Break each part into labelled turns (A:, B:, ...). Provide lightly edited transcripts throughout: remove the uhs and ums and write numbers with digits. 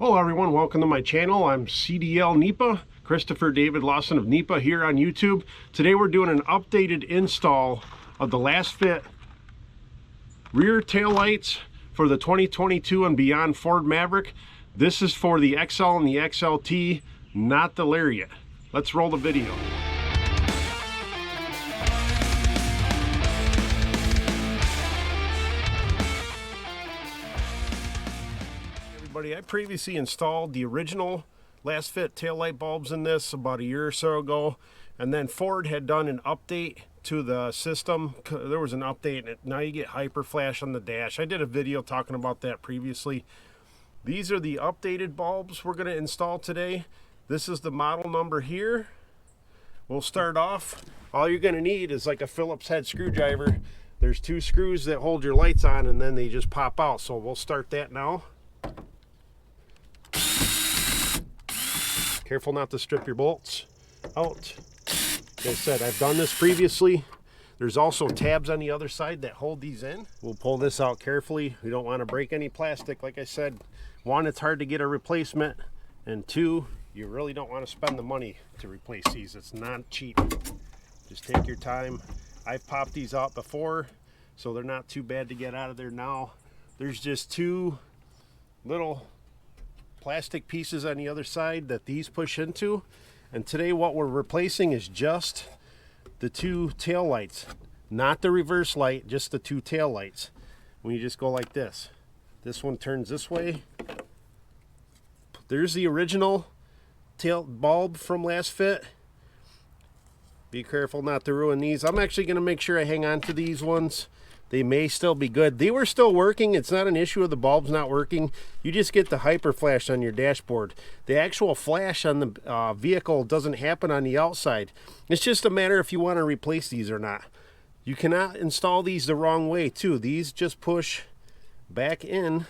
A: Hello everyone, welcome to my channel. I'm CDL NEPA, Christopher David Lawson of NEPA here on YouTube. Today we're doing an updated install of the LASFIT rear tail lights for the 2022 and beyond Ford Maverick. This is for the XL and the XLT, not the Lariat. Let's roll the video. I previously installed the original LASFIT taillight bulbs in this about a year or so ago, and then Ford had done an update to the system. There was an update, and now you get hyperflash on the dash. I did a video talking about that previously. These are the updated bulbs we're going to install today. This is the model number here. We'll start off. All you're going to need is like a Phillips head screwdriver. There's two screws that hold your lights on, and then they just pop out. So we'll start that now. Careful not to strip your bolts out. Like I said, I've done this previously. There's also tabs on the other side that hold these in. We'll pull this out carefully. We don't want to break any plastic. Like I said, one, it's hard to get a replacement, and two, you really don't want to spend the money to replace these. It's not cheap. Just take your time. I've popped these out before, so they're not too bad to get out of there now. There's just two little plastic pieces on the other side that these push into, and today what we're replacing is just the two tail lights, not the reverse light, just the two tail lights. When you just go like this one turns this way. There's the original tail bulb from LASFIT. Be careful not to ruin these. I'm actually going to make sure I hang on to these ones. They may still be good. They were still working. It's not an issue of the bulbs not working. You just get the hyperflash on your dashboard. The actual flash on the vehicle doesn't happen on the outside. It's just a matter if you want to replace these or not. You cannot install these the wrong way too. These just push back in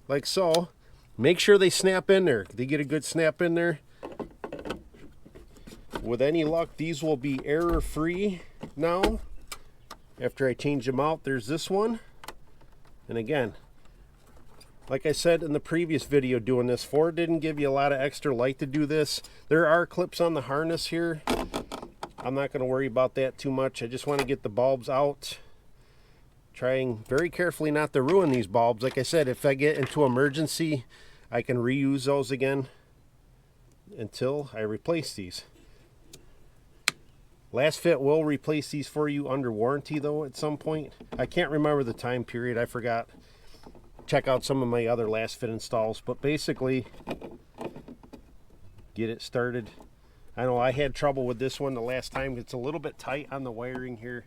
A: like so. Make sure they snap in there. They get a good snap in there. With any luck, these will be error-free now. After I change them out, there's this one. And again, like I said in the previous video doing this, Ford didn't give you a lot of extra light to do this. There are clips on the harness here. I'm not going to worry about that too much. I just want to get the bulbs out. Trying very carefully not to ruin these bulbs. Like I said, if I get into emergency, I can reuse those again until I replace these. LASFIT will replace these for you under warranty though at some point. I can't remember the time period. I forgot. Check out some of my other LASFIT installs. But basically, get it started. I know I had trouble with this one the last time. It's a little bit tight on the wiring here.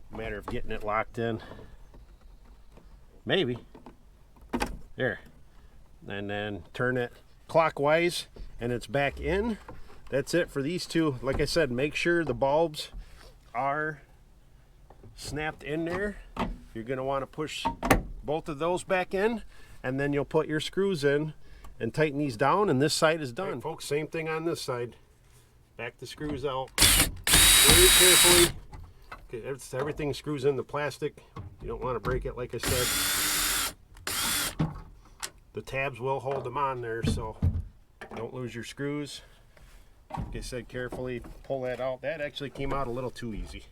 A: Matter of getting it locked in. Maybe. There. And then turn it clockwise and it's back in. That's it for these two. Like I said, make sure the bulbs are snapped in there. You're going to want to push both of those back in, and then you'll put your screws in and tighten these down, and this side is done. Right, folks, same thing on this side. Back the screws out very carefully. Okay, everything screws in the plastic. You don't want to break it, like I said. The tabs will hold them on there, so don't lose your screws. Like I said, carefully pull that out. That actually came out a little too easy.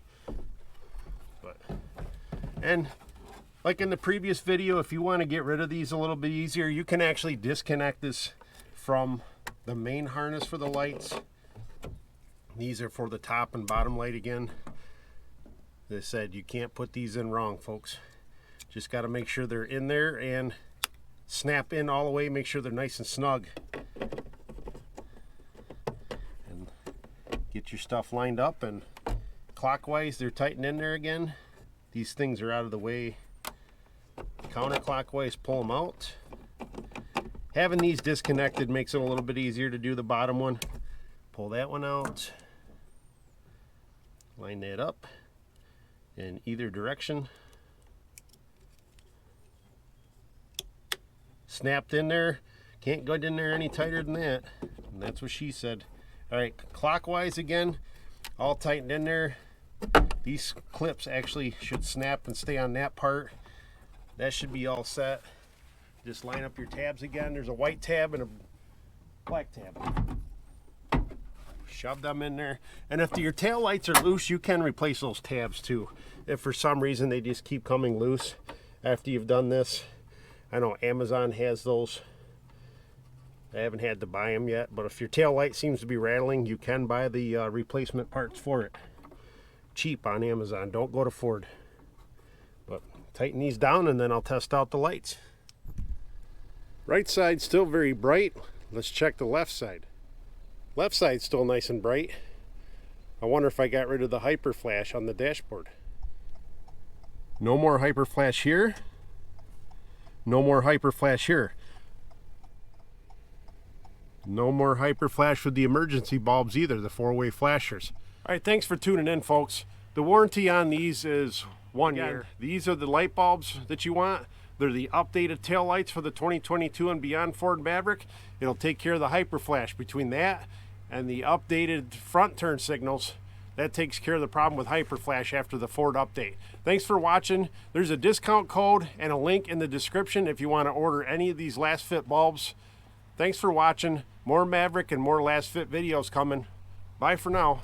A: And like in the previous video, if you want to get rid of these a little bit easier, you can actually disconnect this from the main harness for the lights. These are for the top and bottom light again. As I said, you can't put these in wrong, folks. Just got to make sure they're in there and snap in all the way. Make sure they're nice and snug. Get your stuff lined up, and clockwise they're tightened in there again. These things are out of the way. Counterclockwise, pull them out. Having these disconnected makes it a little bit easier to do the bottom one. Pull that one out. Line that up in either direction. Snapped in there. Can't go in there any tighter than that. And that's what she said. All right, clockwise again, all tightened in there. These clips actually should snap and stay on that part. That should be all set. Just line up your tabs again. There's a white tab and a black tab. Shove them in there. And if your tail lights are loose, you can replace those tabs too. If for some reason they just keep coming loose after you've done this. I know Amazon has those. I haven't had to buy them yet, but if your tail light seems to be rattling, you can buy the replacement parts for it. Cheap on Amazon. Don't go to Ford. But tighten these down and then I'll test out the lights. Right side still very bright. Let's check the left side. Left side's still nice and bright. I wonder if I got rid of the hyperflash on the dashboard. No more hyperflash here. No more hyperflash here. No more hyperflash with the emergency bulbs either, the 4-way flashers. All right, thanks for tuning in, folks. The warranty on these is 1 year. These are the light bulbs that you want. They're the updated tail lights for the 2022 and beyond Ford Maverick. It'll take care of the hyperflash. Between that and the updated front turn signals, that takes care of the problem with hyperflash after the Ford update. Thanks for watching. There's a discount code and a link in the description if you want to order any of these LASFIT bulbs. Thanks for watching. More Maverick and more LASFIT videos coming. Bye for now.